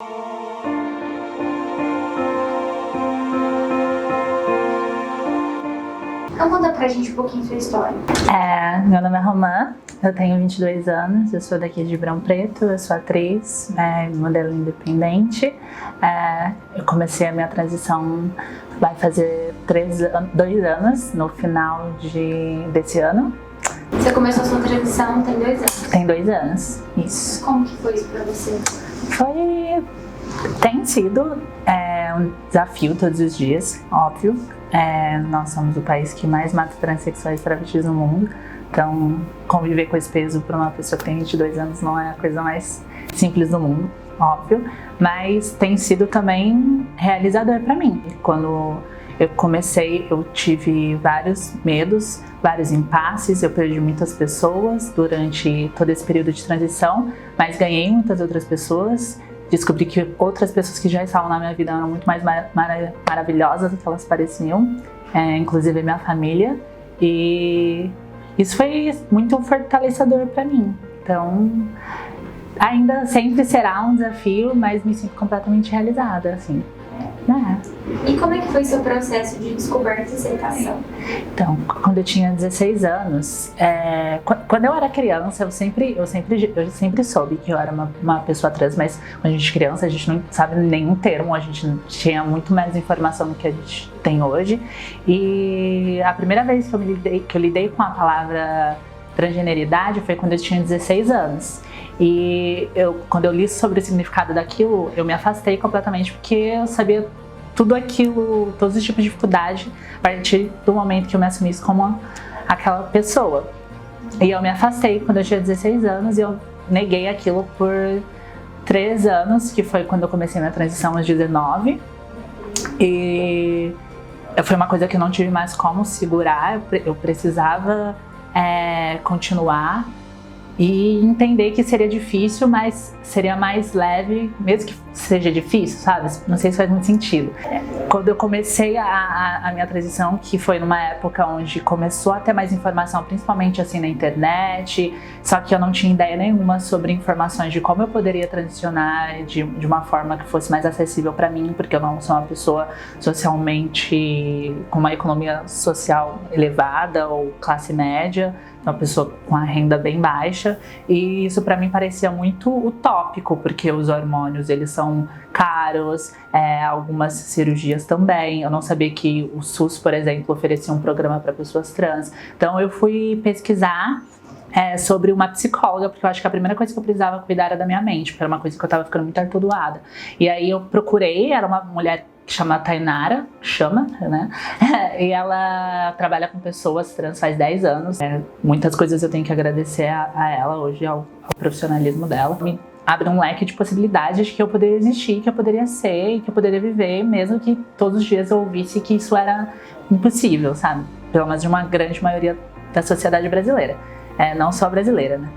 Então conta pra gente um pouquinho sua história. Meu nome é Romã, eu tenho 22 anos, eu sou daqui de Ribeirão Preto, eu sou atriz, modelo independente. Eu comecei a minha transição, vai fazer 2 anos, no final desse ano. Você começou a sua transição tem 2 anos? Tem 2 anos, isso. Como que foi isso pra você? Tem sido um desafio todos os dias, óbvio. Nós somos o país que mais mata transexuais e travestis no mundo, então conviver com esse peso para uma pessoa que tem 22 anos não é a coisa mais simples do mundo, óbvio, mas tem sido também realizador para mim. Quando eu comecei, eu tive vários medos, vários impasses, eu perdi muitas pessoas durante todo esse período de transição, mas ganhei muitas outras pessoas. Descobri que outras pessoas que já estavam na minha vida eram muito mais maravilhosas do que elas pareciam, inclusive minha família, e isso foi muito fortalecedor para mim. Então, ainda sempre será um desafio, mas me sinto completamente realizada, assim. E como é que foi seu processo de descoberta e aceitação? Então, quando eu tinha 16 anos, quando eu era criança, eu sempre soube que eu era uma pessoa trans, mas quando a gente é criança, a gente não sabe nenhum termo, a gente tinha muito mais informação do que a gente tem hoje. E a primeira vez que eu lidei com a palavra transgeneridade foi quando eu tinha 16 anos. E quando eu li sobre o significado daquilo, eu me afastei completamente, porque eu sabia tudo aquilo, todos os tipos de dificuldade, a partir do momento que eu me assumisse como aquela pessoa. E eu me afastei quando eu tinha 16 anos e eu neguei aquilo por 3 anos, que foi quando eu comecei minha transição aos 19. E foi uma coisa que eu não tive mais como segurar, eu precisava continuar e entender que seria difícil, mas seria mais leve, mesmo que seja difícil, sabe? Não sei se faz muito sentido. Quando eu comecei a minha transição, que foi numa época onde começou a ter mais informação, principalmente assim na internet, só que eu não tinha ideia nenhuma sobre informações de como eu poderia transicionar de uma forma que fosse mais acessível para mim, porque eu não sou uma pessoa socialmente com uma economia social elevada ou classe média, uma pessoa com a renda bem baixa, e isso para mim parecia muito utópico, porque os hormônios eles são caros, algumas cirurgias também. Eu não sabia que o SUS, por exemplo, oferecia um programa para pessoas trans. Então eu fui pesquisar sobre uma psicóloga, porque eu acho que a primeira coisa que eu precisava cuidar era da minha mente, porque era uma coisa que eu tava ficando muito atordoada. E aí eu procurei, era uma mulher que chama Tainara, né? E ela trabalha com pessoas trans faz 10 anos. Muitas coisas eu tenho que agradecer a ela hoje, ao profissionalismo dela. Me abre um leque de possibilidades de que eu poderia existir, que eu poderia ser e que eu poderia viver, mesmo que todos os dias eu ouvisse que isso era impossível, sabe? Pelo menos de uma grande maioria da sociedade brasileira. Não só brasileira, né?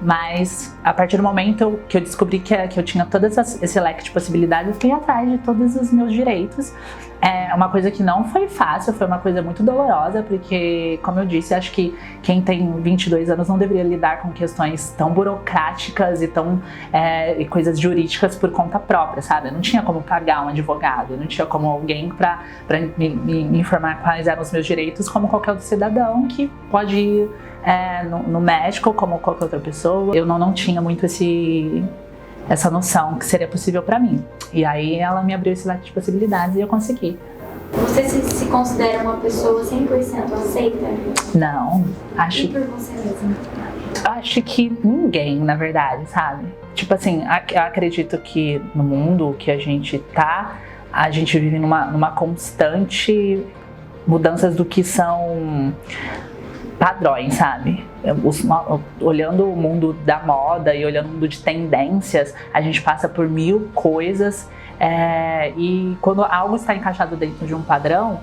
Mas a partir do momento que eu descobri que eu tinha todo esse leque de possibilidades, eu fui atrás de todos os meus direitos. É uma coisa que não foi fácil, foi uma coisa muito dolorosa, porque, como eu disse, acho que quem tem 22 anos não deveria lidar com questões tão burocráticas e coisas jurídicas por conta própria, sabe? Eu não tinha como pagar um advogado, eu não tinha como alguém para me informar quais eram os meus direitos, como qualquer outro cidadão que pode ir no médico como qualquer outra pessoa. Eu não tinha muito essa noção que seria possível para mim. E aí ela me abriu esse leque de possibilidades e eu consegui. Você se considera uma pessoa 100% aceita? Não, acho... E por você mesma? Acho que ninguém, na verdade, sabe? Tipo assim, eu acredito que no mundo que a gente tá, a gente vive numa constante mudanças do que são padrões, sabe? Olhando o mundo da moda e olhando o mundo de tendências, a gente passa por 1000 coisas e quando algo está encaixado dentro de um padrão,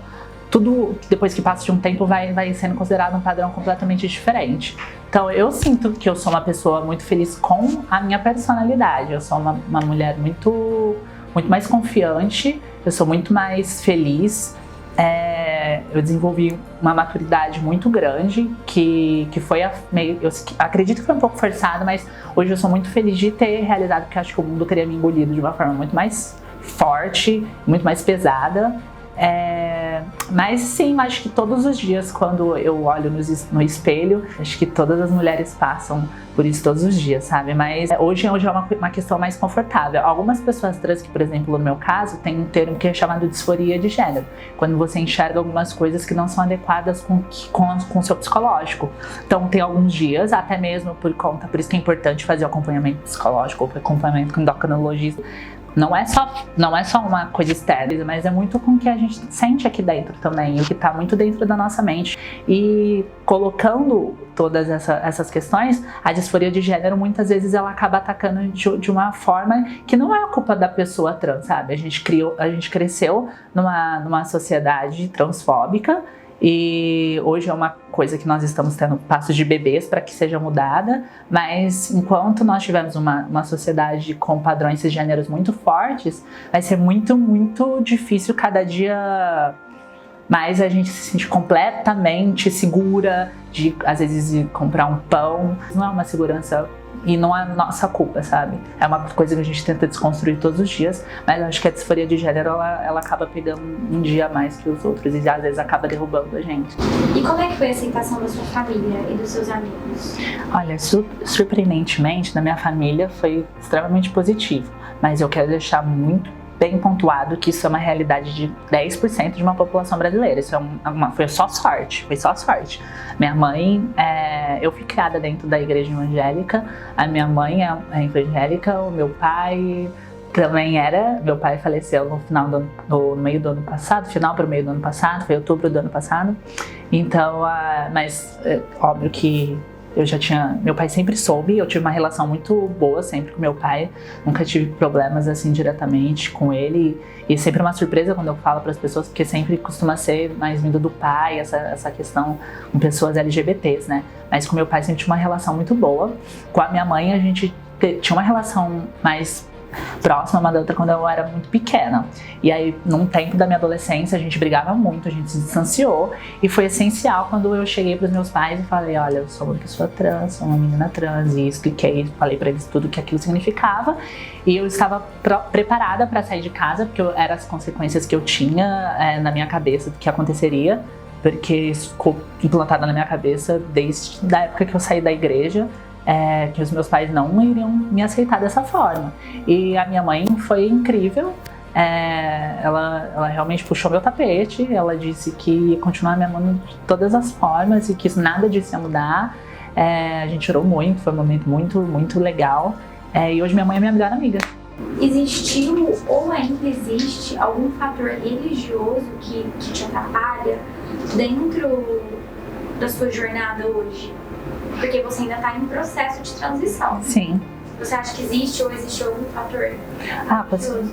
tudo depois que passa de um tempo vai sendo considerado um padrão completamente diferente. Então eu sinto que eu sou uma pessoa muito feliz com a minha personalidade. Eu sou uma mulher muito mais confiante, eu sou muito mais feliz. eu desenvolvi uma maturidade muito grande, que foi eu acredito que foi um pouco forçado, mas hoje eu sou muito feliz de ter realizado, porque acho que o mundo teria me engolido de uma forma muito mais forte, muito mais pesada. Mas sim, acho que todos os dias quando eu olho no espelho, acho que todas as mulheres passam por isso todos os dias, sabe? Mas hoje é uma questão mais confortável. Algumas pessoas trans, que por exemplo no meu caso, tem um termo que é chamado disforia de gênero, quando você enxerga algumas coisas que não são adequadas com o seu psicológico. Então tem alguns dias, até mesmo por isso que é importante fazer o acompanhamento psicológico, o acompanhamento com endocrinologista. Não é só uma coisa externa, mas é muito com o que a gente sente aqui dentro também, o que está muito dentro da nossa mente. E colocando todas essas questões, a disforia de gênero muitas vezes ela acaba atacando de uma forma que não é a culpa da pessoa trans, sabe? A gente cresceu numa sociedade transfóbica, e hoje é uma coisa que nós estamos tendo passos de bebês para que seja mudada, mas enquanto nós tivermos uma sociedade com padrões cisgêneros muito fortes, vai ser muito, muito difícil cada dia mais a gente se sentir completamente segura de, às vezes, comprar um pão. Não é uma segurança e não é nossa culpa, sabe? É uma coisa que a gente tenta desconstruir todos os dias, mas eu acho que a disforia de gênero, ela acaba pegando um dia a mais que os outros e às vezes acaba derrubando a gente. E como é que foi a aceitação da sua família e dos seus amigos? Olha, surpreendentemente, na minha família foi extremamente positivo, mas eu quero deixar muito bem pontuado que isso é uma realidade de 10% de uma população brasileira. Isso foi só sorte. Minha mãe, eu fui criada dentro da igreja evangélica, a minha mãe é evangélica, o meu pai também era. Meu pai faleceu no meio do ano passado, final para o meio do ano passado, foi outubro do ano passado. Então, mas óbvio que meu pai sempre soube, eu tive uma relação muito boa sempre com meu pai, nunca tive problemas assim diretamente com ele, e sempre uma surpresa quando eu falo para as pessoas, porque sempre costuma ser mais vindo do pai, essa questão com pessoas LGBTs, né? Mas com meu pai sempre tinha uma relação muito boa. Com a minha mãe a gente tinha uma relação mais próxima uma da outra quando eu era muito pequena. E aí, num tempo da minha adolescência, a gente brigava muito, a gente se distanciou. E foi essencial quando eu cheguei para os meus pais e falei: olha, eu sou uma pessoa trans, sou uma menina trans. E expliquei, falei para eles tudo o que aquilo significava. E eu estava preparada para sair de casa, porque eram as consequências que eu tinha na minha cabeça do que aconteceria. Porque isso ficou implantado na minha cabeça desde a época que eu saí da igreja. Que os meus pais não iriam me aceitar dessa forma. E a minha mãe foi incrível, ela realmente puxou meu tapete, ela disse que ia continuar me amando de todas as formas e que nada disso ia mudar. A gente chorou muito, foi um momento muito, muito legal. E hoje minha mãe é minha melhor amiga. Existiu ou ainda existe algum fator religioso que te atrapalha dentro da sua jornada hoje? Porque você ainda está em processo de transição. Sim. Você acha que existe ou existe algum fator?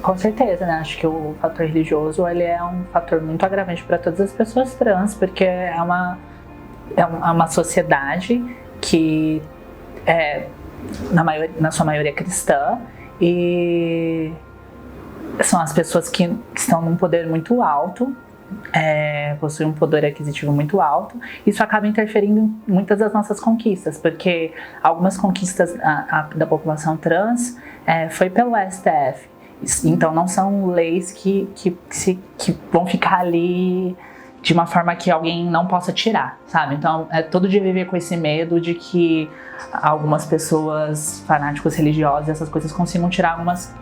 Com certeza, né? Acho que o fator religioso ele é um fator muito agravante para todas as pessoas trans, porque é uma sociedade que na sua maioria cristã, e são as pessoas que estão num poder muito alto, possui um poder aquisitivo muito alto. Isso acaba interferindo em muitas das nossas conquistas, porque algumas conquistas da população trans foi pelo STF. Então não são leis que vão ficar ali de uma forma que alguém não possa tirar, sabe? Então todo dia viver com esse medo de que algumas pessoas, fanáticos religiosos, essas coisas consigam tirar algumas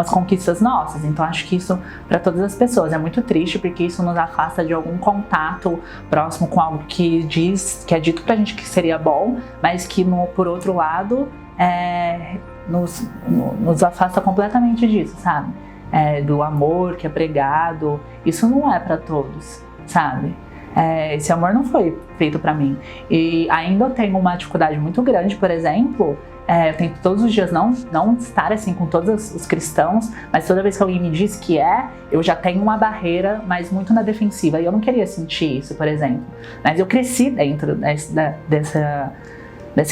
conquistas nossas. Então acho que isso para todas as pessoas é muito triste, porque isso nos afasta de algum contato próximo com algo que é dito pra gente que seria bom, mas que por outro lado nos afasta completamente disso, sabe? Do amor que é pregado. Isso não é para todos, sabe? Esse amor não foi feito pra mim. E ainda eu tenho uma dificuldade muito grande, por exemplo. Eu tento todos os dias não estar assim com todos os cristãos, mas toda vez que alguém me diz que eu já tenho uma barreira, mas muito na defensiva. E eu não queria sentir isso, por exemplo. Mas eu cresci dentro dessa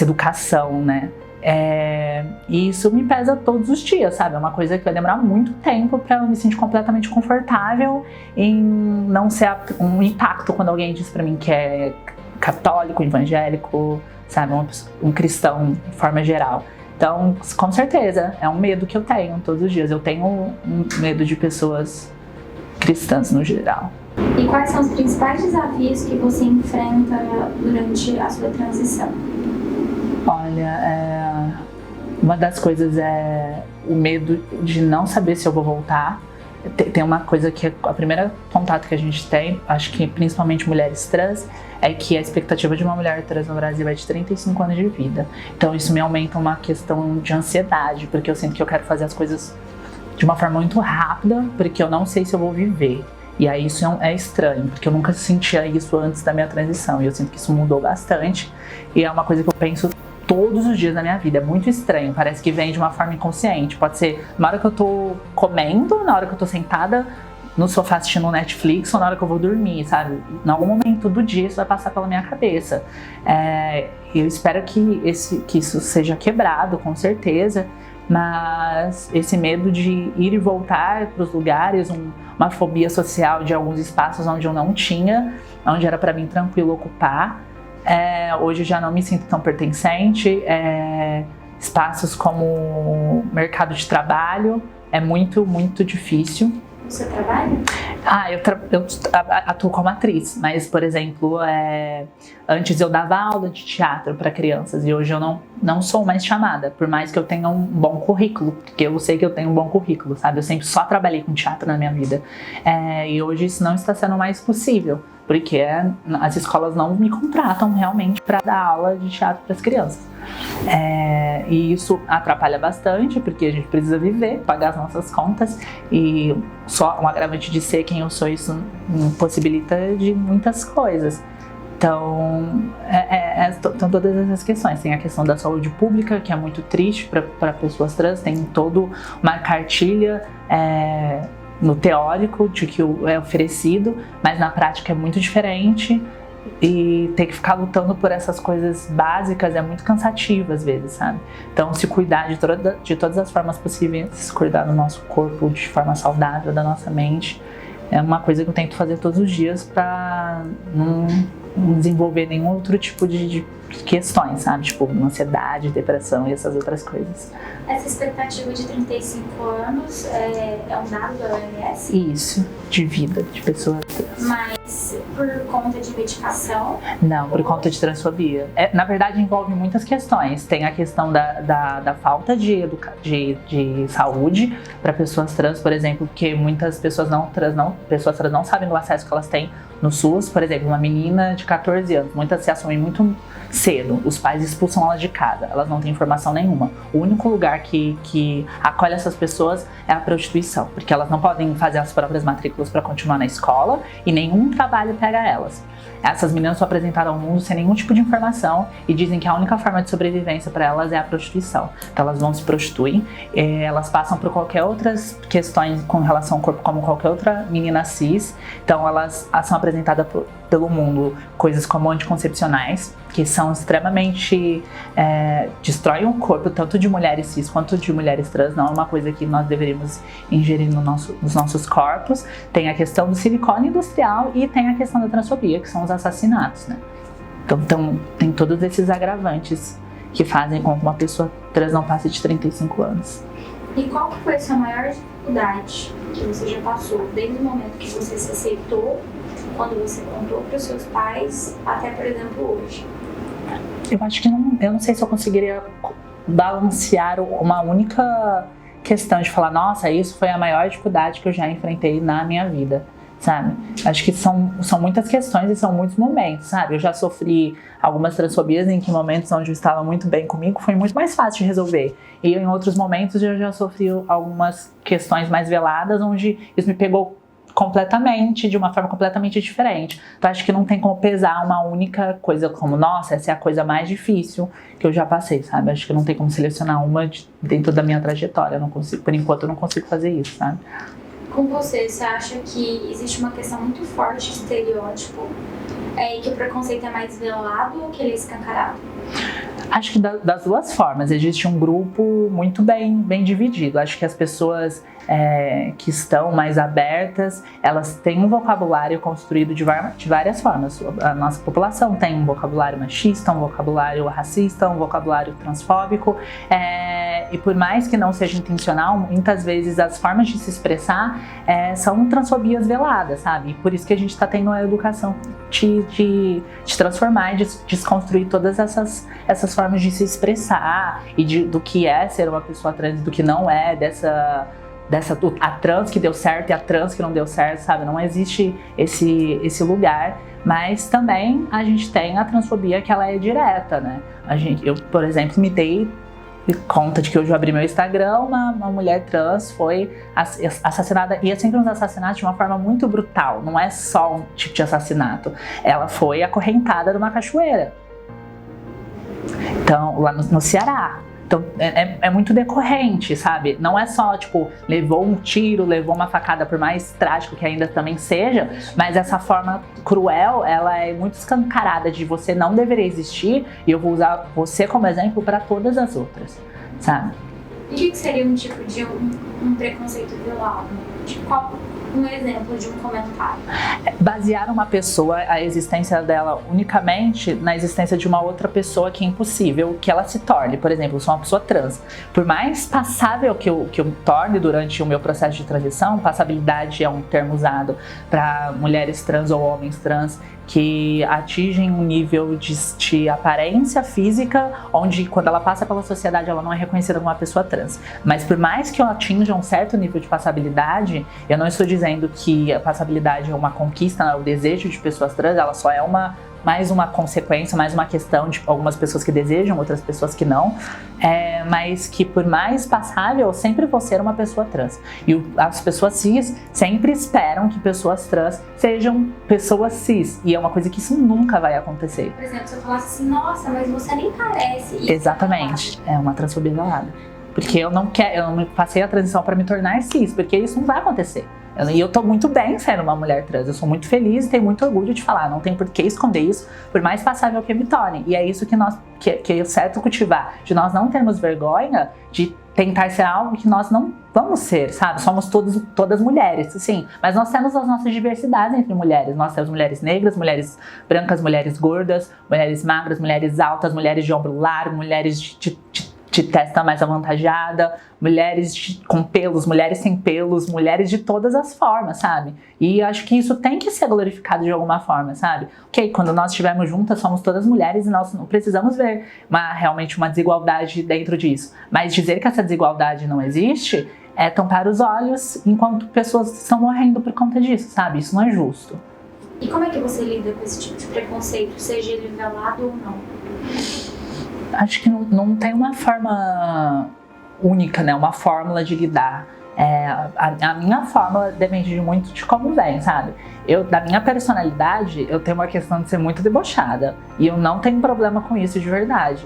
educação, né? E isso me pesa todos os dias, sabe? É uma coisa que vai demorar muito tempo pra eu me sentir completamente confortável em não ser um impacto quando alguém diz pra mim que é católico, evangélico, sabe? Um cristão de forma geral. Então, com certeza, é um medo que eu tenho todos os dias. Eu tenho um medo de pessoas cristãs no geral. E quais são os principais desafios que você enfrenta durante a sua transição? Olha, uma das coisas é o medo de não saber se eu vou voltar. Tem uma coisa que a primeira contato que a gente tem, acho que principalmente mulheres trans, é que a expectativa de uma mulher trans no Brasil é de 35 anos de vida. Então isso me aumenta uma questão de ansiedade, porque eu sinto que eu quero fazer as coisas de uma forma muito rápida, porque eu não sei se eu vou viver. E aí isso é estranho, porque eu nunca sentia isso antes da minha transição, e eu sinto que isso mudou bastante. E é uma coisa que eu penso todos os dias da minha vida, é muito estranho, parece que vem de uma forma inconsciente. Pode ser na hora que eu tô comendo, na hora que eu tô sentada no sofá assistindo Netflix, ou na hora que eu vou dormir, sabe? Em algum momento do dia isso vai passar pela minha cabeça. Eu espero que isso seja quebrado, com certeza, mas esse medo de ir e voltar para os lugares, uma fobia social de alguns espaços onde eu não tinha, onde era para mim tranquilo ocupar, hoje já não me sinto tão pertencente. Espaços como mercado de trabalho é muito, muito difícil. Você trabalha? Eu atuo como atriz, mas, por exemplo, antes eu dava aula de teatro para crianças e hoje eu não sou mais chamada, por mais que eu tenha um bom currículo, porque eu sei que eu tenho um bom currículo, sabe? Eu sempre só trabalhei com teatro na minha vida, e hoje isso não está sendo mais possível, porque as escolas não me contratam realmente para dar aula de teatro para as crianças. E isso atrapalha bastante, porque a gente precisa viver, pagar as nossas contas, e só um agravante de ser quem eu sou, isso me possibilita de muitas coisas. Então, são todas essas questões. Tem a questão da saúde pública, que é muito triste para pessoas trans, tem toda uma cartilha no teórico de que é oferecido, mas na prática é muito diferente. E ter que ficar lutando por essas coisas básicas é muito cansativo às vezes, sabe? Então, se cuidar de todas as formas possíveis, se cuidar do nosso corpo de forma saudável, da nossa mente, é uma coisa que eu tento fazer todos os dias para não desenvolver nenhum outro tipo de questões, sabe? Tipo, ansiedade, depressão e essas outras coisas. Essa expectativa de 35 anos é um dado da OMS? Isso, de vida, de pessoas trans. Mas por conta de medicação? Não, por conta de transfobia. Na verdade, envolve muitas questões. Tem a questão da falta de saúde para pessoas trans, por exemplo, porque muitas pessoas trans não sabem do acesso que elas têm no SUS. Por exemplo, uma menina de 14 anos, muitas se assumem muito cedo, os pais expulsam elas de casa, elas não têm informação nenhuma. O único lugar que acolhe essas pessoas é a prostituição, porque elas não podem fazer as próprias matrículas para continuar na escola e nenhum trabalho pega elas. Essas meninas são apresentadas ao mundo sem nenhum tipo de informação e dizem que a única forma de sobrevivência para elas é a prostituição. Então elas vão se prostituem, elas passam por qualquer outras questões com relação ao corpo como qualquer outra menina cis. Então elas são apresentadas pelo mundo coisas como anticoncepcionais, que são extremamente destroem o corpo tanto de mulheres cis quanto de mulheres trans. Não é uma coisa que nós deveríamos ingerir nos nossos corpos. Tem a questão do silicone industrial e tem a questão da transfobia, que são os assassinatos, né? Então tem todos esses agravantes que fazem com que uma pessoa trans não passe de 35 anos. E qual foi a sua maior dificuldade que você já passou, desde o momento que você se aceitou, quando você contou para os seus pais, até, por exemplo, hoje? Eu acho que eu não sei se eu conseguiria balancear uma única questão de falar, nossa, isso foi a maior dificuldade que eu já enfrentei na minha vida, sabe? Acho que são muitas questões e são muitos momentos, sabe? Eu já sofri algumas transfobias em que momentos onde eu estava muito bem comigo foi muito mais fácil de resolver. E em outros momentos eu já sofri algumas questões mais veladas onde isso me pegou completamente, de uma forma completamente diferente. Então acho que não tem como pesar uma única coisa como, nossa, essa é a coisa mais difícil que eu já passei, sabe? Acho que não tem como selecionar uma dentro da minha trajetória. Eu não consigo, por enquanto eu não consigo fazer isso, sabe? Com você acha que existe uma questão muito forte de estereótipo E que o preconceito é mais velado ou que ele é escancarado? Acho que das duas formas. Existe um grupo muito bem dividido. Acho que as pessoas que estão mais abertas, elas têm um vocabulário construído de várias formas. A nossa população tem um vocabulário machista, um vocabulário racista, um vocabulário transfóbico. E por mais que não seja intencional, muitas vezes as formas de se expressar são transfobias veladas, sabe? E por isso que a gente está tendo a educação de transformar e de desconstruir todas essas formas de se expressar e do que é ser uma pessoa trans e do que não é, a trans que deu certo e a trans que não deu certo, sabe? Não existe esse lugar, mas também a gente tem a transfobia que ela é direta, né? Eu, por exemplo, me dei conta de que hoje eu abri meu Instagram, uma mulher trans foi assassinada, e é sempre um assassinato de uma forma muito brutal, não é só um tipo de assassinato, ela foi acorrentada numa cachoeira, então, lá no Ceará. Então, é muito decorrente, sabe? Não é só, tipo, levou um tiro, levou uma facada, por mais trágico que ainda também seja, mas essa forma cruel, ela é muito escancarada de você não deveria existir, e eu vou usar você como exemplo para todas as outras, sabe? E o que seria um tipo de um preconceito velado? Tipo, qual um exemplo de um comentário? Basear uma pessoa, a existência dela unicamente na existência de uma outra pessoa que é impossível que ela se torne. Por exemplo, eu sou uma pessoa trans. Por mais passável que eu me torne durante o meu processo de transição, passabilidade é um termo usado para mulheres trans ou homens trans que atingem um nível de aparência física, onde quando ela passa pela sociedade ela não é reconhecida como uma pessoa trans. Mas por mais que eu atinja um certo nível de passabilidade, eu não estou dizendo que a passabilidade é uma conquista, é o desejo de pessoas trans, ela só é mais uma consequência, mais uma questão de algumas pessoas que desejam, outras pessoas que não, mas que por mais passável, eu sempre vou ser uma pessoa trans. E as pessoas cis sempre esperam que pessoas trans sejam pessoas cis, e é uma coisa que isso nunca vai acontecer. Por exemplo, se eu falasse assim, nossa, mas você nem parece. Exatamente, é uma transfobia velada. Porque eu não passei a transição para me tornar cis, porque isso não vai acontecer. E eu tô muito bem sendo uma mulher trans, eu sou muito feliz e tenho muito orgulho de falar, não tem por que esconder isso, por mais passável que eu me torne. E é isso que é certo cultivar, de nós não termos vergonha de tentar ser algo que nós não vamos ser, sabe? Somos todas mulheres, sim, mas nós temos as nossas diversidades entre mulheres. Nós temos mulheres negras, mulheres brancas, mulheres gordas, mulheres magras, mulheres altas, mulheres de ombro largo, mulheres de testa mais avantajada, mulheres com pelos, mulheres sem pelos, mulheres de todas as formas, sabe? E acho que isso tem que ser glorificado de alguma forma, sabe? Ok, quando nós estivermos juntas, somos todas mulheres e nós não precisamos ver realmente uma desigualdade dentro disso. Mas dizer que essa desigualdade não existe é tampar os olhos enquanto pessoas estão morrendo por conta disso, sabe? Isso não é justo. E como é que você lida com esse tipo de preconceito, seja ele velado ou não? Acho que não tem uma forma única, né? Uma fórmula de lidar. A minha fórmula depende muito de como vem, sabe? Da minha personalidade, eu tenho uma questão de ser muito debochada. E eu não tenho problema com isso de verdade.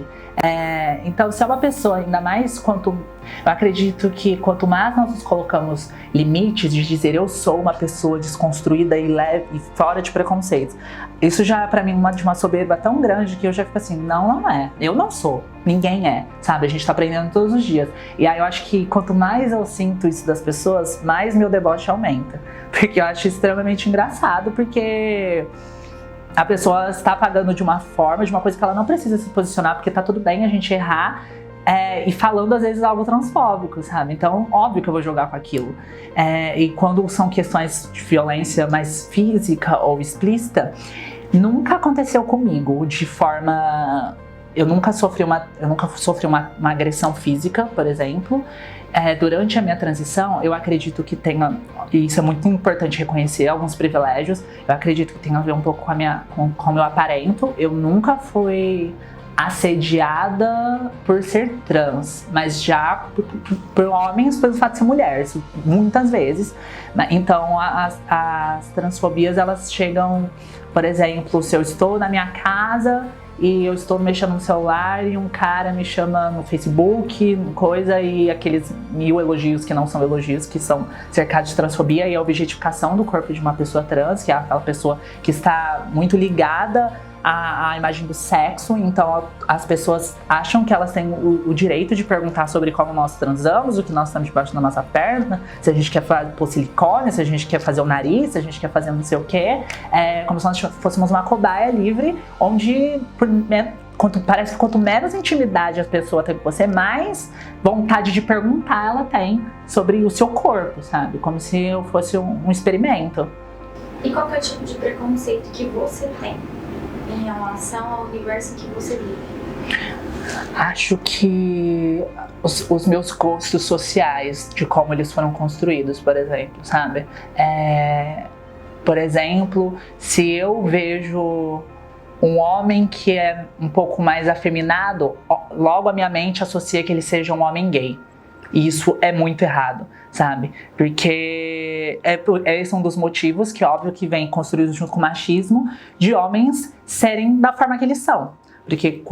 Então, se é uma pessoa, ainda mais eu acredito que quanto mais nós nos colocamos limites de dizer eu sou uma pessoa desconstruída e leve e fora de preconceitos, isso já é pra mim de uma soberba tão grande que eu já fico assim, não é, eu não sou, ninguém é, sabe? A gente tá aprendendo todos os dias. E aí eu acho que quanto mais eu sinto isso das pessoas, mais meu deboche aumenta. Porque eu acho extremamente engraçado, porque a pessoa está pagando de uma forma, de uma coisa que ela não precisa se posicionar, porque tá tudo bem a gente errar, e falando às vezes algo transfóbico, sabe? Então, óbvio que eu vou jogar com aquilo. E quando são questões de violência mais física ou explícita, nunca aconteceu comigo de forma... Eu nunca sofri uma agressão física, por exemplo. Durante a minha transição, eu acredito que tenha, e isso é muito importante reconhecer, alguns privilégios. Eu acredito que tem a ver um pouco com o meu aparento. Eu nunca fui assediada por ser trans, mas já por homens pelo fato de ser mulher, isso, muitas vezes. Então as transfobias, elas chegam, por exemplo, se eu estou na minha casa e eu estou mexendo no celular e um cara me chama no Facebook, coisa, e aqueles 1000 elogios que não são elogios, que são cercados de transfobia e a objetificação do corpo de uma pessoa trans, que é aquela pessoa que está muito ligada à imagem do sexo. Então as pessoas acham que elas têm o direito de perguntar sobre como nós transamos, o que nós temos debaixo da nossa perna, se a gente quer pôr silicone, se a gente quer fazer o nariz, se a gente quer fazer não sei o quê, como se nós fôssemos uma cobaia livre, onde parece que quanto menos intimidade a pessoa tem com você, mais vontade de perguntar ela tem sobre o seu corpo, sabe? Como se eu fosse um experimento. E qual que é o tipo de preconceito que você tem em relação ao universo que você vive? Acho que os meus gostos sociais, de como eles foram construídos, por exemplo, sabe? Por exemplo, se eu vejo um homem que é um pouco mais afeminado, logo a minha mente associa que ele seja um homem gay. E isso é muito errado, sabe? Porque esse é um dos motivos que, óbvio, que vem construído junto com o machismo, de homens serem da forma que eles são. Porque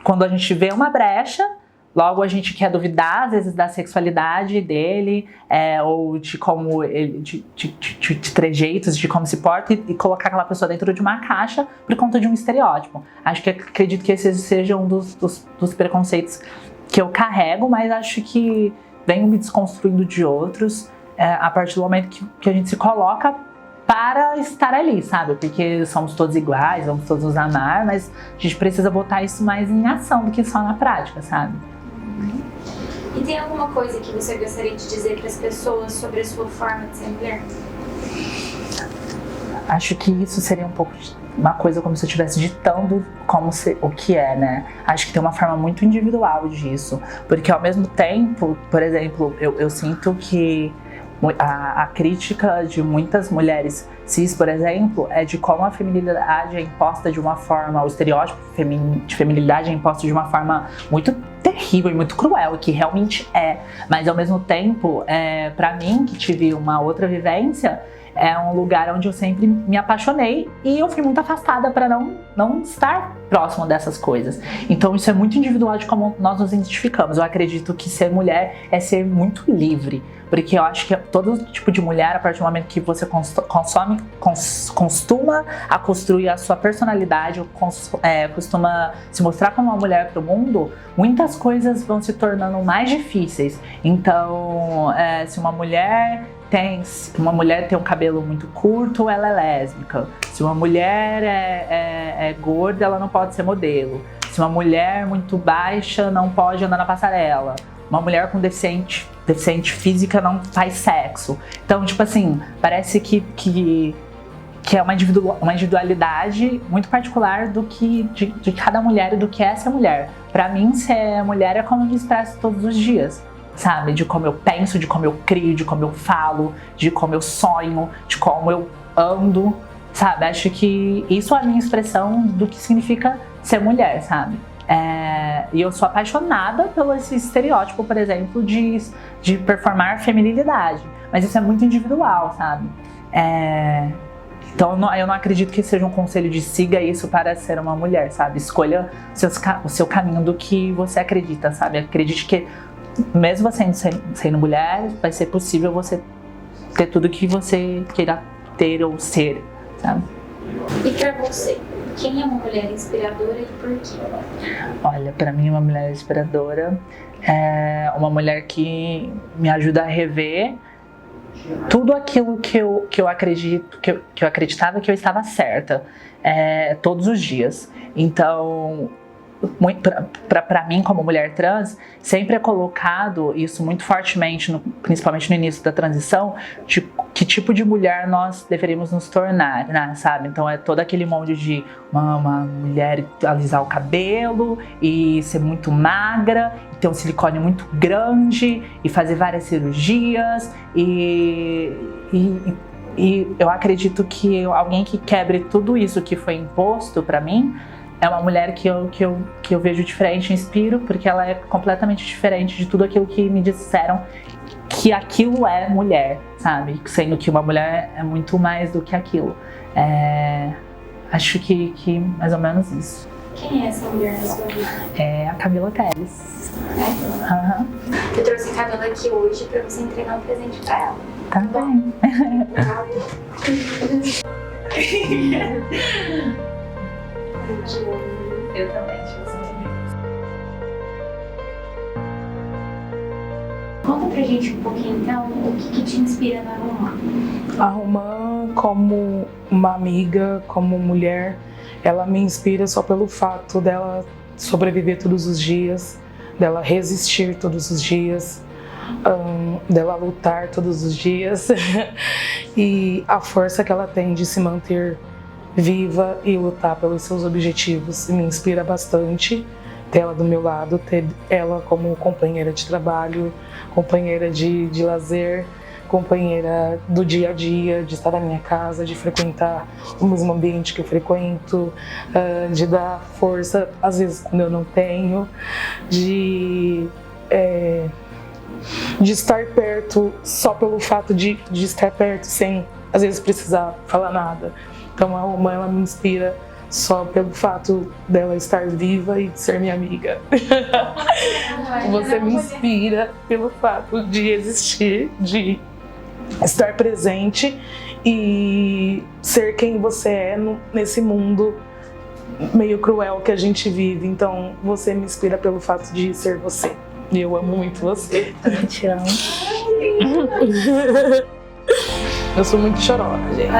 quando a gente vê uma brecha, logo a gente quer duvidar, às vezes, da sexualidade dele, ou de como ele, de trejeitos, de como se porta, e colocar aquela pessoa dentro de uma caixa por conta de um estereótipo. Acredito que esse seja um dos preconceitos que eu carrego, mas acho que venho me desconstruindo de outros a partir do momento que a gente se coloca para estar ali, sabe? Porque somos todos iguais, vamos todos nos amar, mas a gente precisa botar isso mais em ação do que só na prática, sabe? E tem alguma coisa que você gostaria de dizer para as pessoas sobre a sua forma de ser mulher? Acho que isso seria um pouco uma coisa como se eu estivesse ditando o que é, né? Acho que tem uma forma muito individual disso, porque ao mesmo tempo, por exemplo, eu sinto que a crítica de muitas mulheres cis, por exemplo, é de como a feminilidade é imposta de uma forma, o estereótipo de feminilidade é imposto de uma forma muito terrível e muito cruel, que realmente é. Mas ao mesmo tempo, pra mim, que tive uma outra vivência, é um lugar onde eu sempre me apaixonei e eu fui muito afastada para não estar próximo dessas coisas. Então isso é muito individual de como nós nos identificamos. Eu acredito que ser mulher é ser muito livre, porque eu acho que todo tipo de mulher, a partir do momento que você costuma a construir a sua personalidade, costuma se mostrar como uma mulher para o mundo, muitas coisas vão se tornando mais difíceis. Então, se uma mulher tem um cabelo muito curto, ela é lésbica. Se uma mulher é gorda, ela não pode ser modelo. Se uma mulher muito baixa não pode andar na passarela. Uma mulher com deficiente física não faz sexo. Então, tipo assim, parece que é uma individualidade muito particular de cada mulher e do que é ser mulher. Pra mim, ser mulher é como eu me expresso todos os dias. Sabe, de como eu penso, de como eu crio, de como eu falo, de como eu sonho, de como eu ando, sabe? Acho que isso é a minha expressão do que significa ser mulher, sabe? E eu sou apaixonada pelo esse estereótipo, por exemplo, de performar feminilidade, mas isso é muito individual, sabe? Então eu não acredito que seja um conselho de siga isso para ser uma mulher, sabe? Escolha o seu caminho do que você acredita, sabe? Acredite que mesmo você sendo mulher, vai ser possível você ter tudo que você queira ter ou ser, sabe? E pra você, quem é uma mulher inspiradora e por quê? Olha, pra mim uma mulher inspiradora é uma mulher que me ajuda a rever tudo aquilo que eu acredito, que eu acreditava que eu estava certa, todos os dias. Então, para mim, como mulher trans, sempre é colocado isso muito fortemente, principalmente no início da transição, de que tipo de mulher nós deveríamos nos tornar, né, sabe? Então é todo aquele molde de uma mulher alisar o cabelo e ser muito magra, e ter um silicone muito grande e fazer várias cirurgias e eu acredito que alguém que quebre tudo isso que foi imposto para mim é uma mulher que eu vejo diferente, inspiro, porque ela é completamente diferente de tudo aquilo que me disseram que aquilo é mulher, sabe? Sendo que uma mulher é muito mais do que aquilo. Acho que mais ou menos isso. Quem é essa mulher na sua vida? É a Camila Teles. É? Aham. Eu trouxe a Camila aqui hoje pra você entregar um presente pra ela. Tá bem. Eu também, Conta pra gente um pouquinho, então, o que te inspira na Romã? A Romã, como uma amiga, como mulher, ela me inspira só pelo fato dela sobreviver todos os dias, dela resistir todos os dias, dela lutar todos os dias e a força que ela tem de se manter viva e lutar pelos seus objetivos. Me inspira bastante ter ela do meu lado, ter ela como companheira de trabalho, companheira de lazer, companheira do dia a dia, de estar na minha casa, de frequentar o mesmo ambiente que eu frequento, de dar força às vezes quando eu não tenho, de estar perto só pelo fato de estar perto, sem às vezes precisar falar nada. Então a Romã, ela me inspira só pelo fato dela estar viva e de ser minha amiga. Você me inspira pelo fato de existir, de estar presente e ser quem você é nesse mundo meio cruel que a gente vive. Então você me inspira pelo fato de ser você. E eu amo muito você. Eu te amo. Eu sou muito chorona, gente.